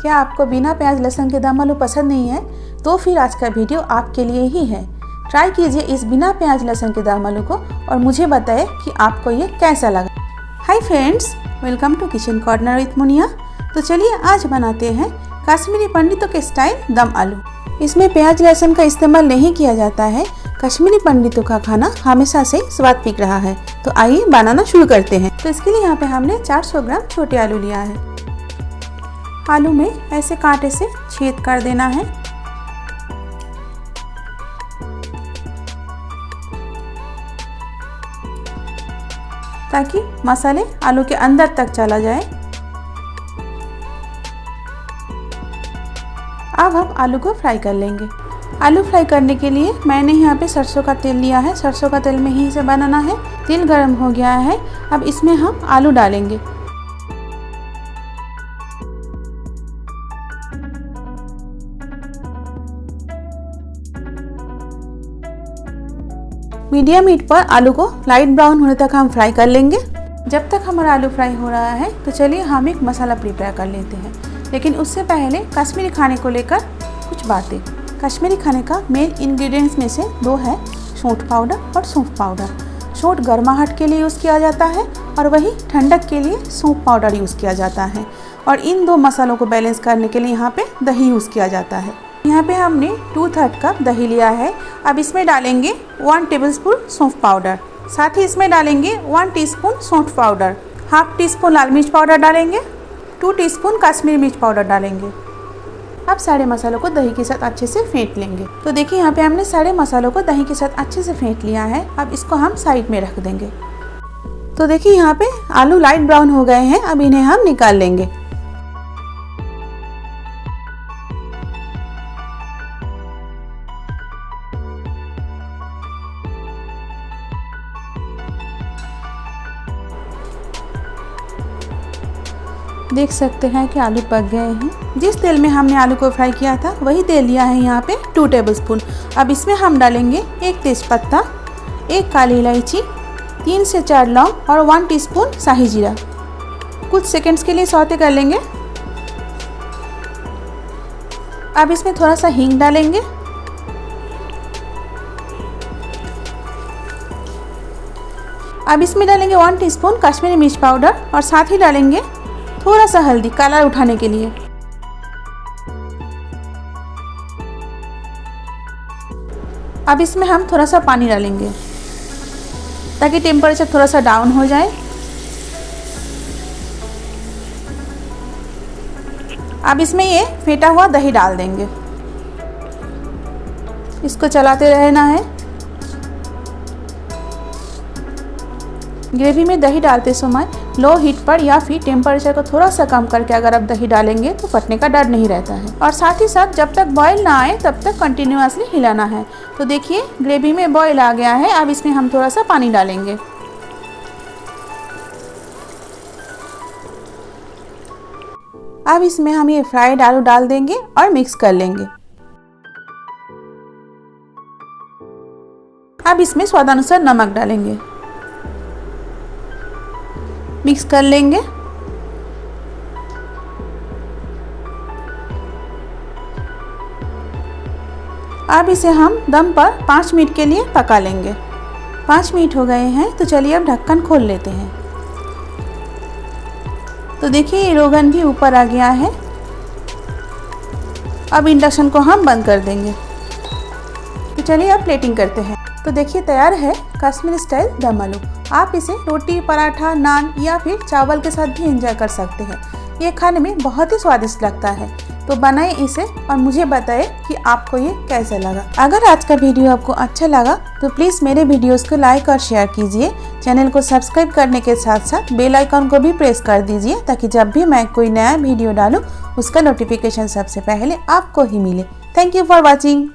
क्या आपको बिना प्याज लहसुन के दम आलू पसंद नहीं है? तो फिर आज का वीडियो आपके लिए ही है। ट्राई कीजिए इस बिना प्याज लहसुन के दम आलू को और मुझे बताएं कि आपको ये कैसा लगा। Hi friends, welcome to kitchen corner with Muniya. तो चलिए आज बनाते हैं कश्मीरी पंडितों के स्टाइल दम आलू। इसमें प्याज लहसुन का इस्तेमाल नहीं किया जाता है। कश्मीरी पंडितों का खाना हमेशा से स्वाद पीक रहा है। तो आइए बनाना शुरू करते हैं। तो इसके लिए यहाँ पे हमने 400 ग्राम छोटे आलू लिया है। आलू में ऐसे कांटे से छेद कर देना है। ताकि मसाले आलू के अंदर तक चला जाए। अब हम आलू को फ्राई कर लेंगे। आलू फ्राई करने के लिए मैंने यहाँ पे सरसों का तेल लिया है। सरसों का तेल में ही इसे बनाना है। तेल गर्म हो गया है। अब इसमें हम आलू डालेंगे। मीडियम हीट पर आलू को लाइट ब्राउन होने तक हम फ्राई कर लेंगे। जब तक हमारा आलू फ्राई हो रहा है तो चलिए हम एक मसाला प्रिपेयर कर लेते हैं। लेकिन उससे पहले कश्मीरी खाने को लेकर कुछ बातें। कश्मीरी खाने का मेन इंग्रेडिएंट्स में से दो है, सौंठ पाउडर और सौंफ पाउडर। सौंठ गर्माहट के लिए यूज़ किया जाता है और वही ठंडक के लिए सौंफ पाउडर यूज़ किया जाता है। और इन दो मसालों को बैलेंस करने के लिए यहाँ पे दही यूज़ किया जाता है। यहाँ पे हमने 2/3 कप दही लिया है। अब इसमें डालेंगे 1 टेबलस्पून सौंफ पाउडर। साथ ही इसमें डालेंगे 1 टीस्पून सौंठ पाउडर, हाफ टीस्पून लाल मिर्च पाउडर डालेंगे, 2 टीस्पून कश्मीरी मिर्च पाउडर डालेंगे। अब सारे मसालों को दही के साथ अच्छे से फेंट लेंगे। तो देखिए यहाँ पे हमने सारे मसालों को दही के साथ अच्छे से फेंट लिया है। अब इसको हम साइड में रख देंगे। तो देखिए यहाँ पे आलू लाइट ब्राउन हो गए हैं। अब इन्हें हम निकाल लेंगे। देख सकते हैं कि आलू पक गए हैं। जिस तेल में हमने आलू को फ्राई किया था वही तेल लिया है यहाँ पे 2 टेबलस्पून। अब इसमें हम डालेंगे 1 तेजपत्ता, 1 काली इलायची, 3 से 4 लौंग और 1 टीस्पून शाही जीरा। कुछ सेकंड्स के लिए सौते कर लेंगे। अब इसमें थोड़ा सा हींग डालेंगे। अब इसमें डालेंगे 1 टीस्पून कश्मीरी मिर्च पाउडर और साथ ही डालेंगे थोड़ा सा हल्दी कलर उठाने के लिए। अब इसमें हम थोड़ा सा पानी डालेंगे ताकि टेम्परेचर थोड़ा सा डाउन हो जाए। अब इसमें ये फेंटा हुआ दही डाल देंगे। इसको चलाते रहना है। ग्रेवी में दही डालते समय लो हीट पर या फिर टेम्परेचर को थोड़ा सा कम करके अगर आप दही डालेंगे तो फटने का डर नहीं रहता है। और साथ ही साथ जब तक बॉईल ना आए तब तक कंटिन्यूअसली हिलाना है। तो देखिए ग्रेवी में बॉईल आ गया है। अब इसमें हम थोड़ा सा पानी डालेंगे। अब इसमें हम ये फ्राइड आलू डाल देंगे और मिक्स कर लेंगे। अब इसमें स्वादानुसार नमक डालेंगे, मिक्स कर लेंगे। अब इसे हम दम पर 5 मिनट के लिए पका लेंगे। 5 मिनट हो गए हैं तो चलिए अब ढक्कन खोल लेते हैं। तो देखिए ये रोगन भी ऊपर आ गया है। अब इंडक्शन को हम बंद कर देंगे। तो चलिए अब प्लेटिंग करते हैं। तो देखिए तैयार है कश्मीरी स्टाइल दम आलू। आप इसे रोटी, पराठा, नान या फिर चावल के साथ भी एंजॉय कर सकते हैं। ये खाने में बहुत ही स्वादिष्ट लगता है। तो बनाएं इसे और मुझे बताएं कि आपको ये कैसा लगा। अगर आज का वीडियो आपको अच्छा लगा तो प्लीज़ मेरे वीडियोस को लाइक और शेयर कीजिए। चैनल को सब्सक्राइब करने के साथ साथ बेल आइकन को भी प्रेस कर दीजिए ताकि जब भी मैं कोई नया वीडियो डालूँ उसका नोटिफिकेशन सबसे पहले आपको ही मिले। Thank you for watching.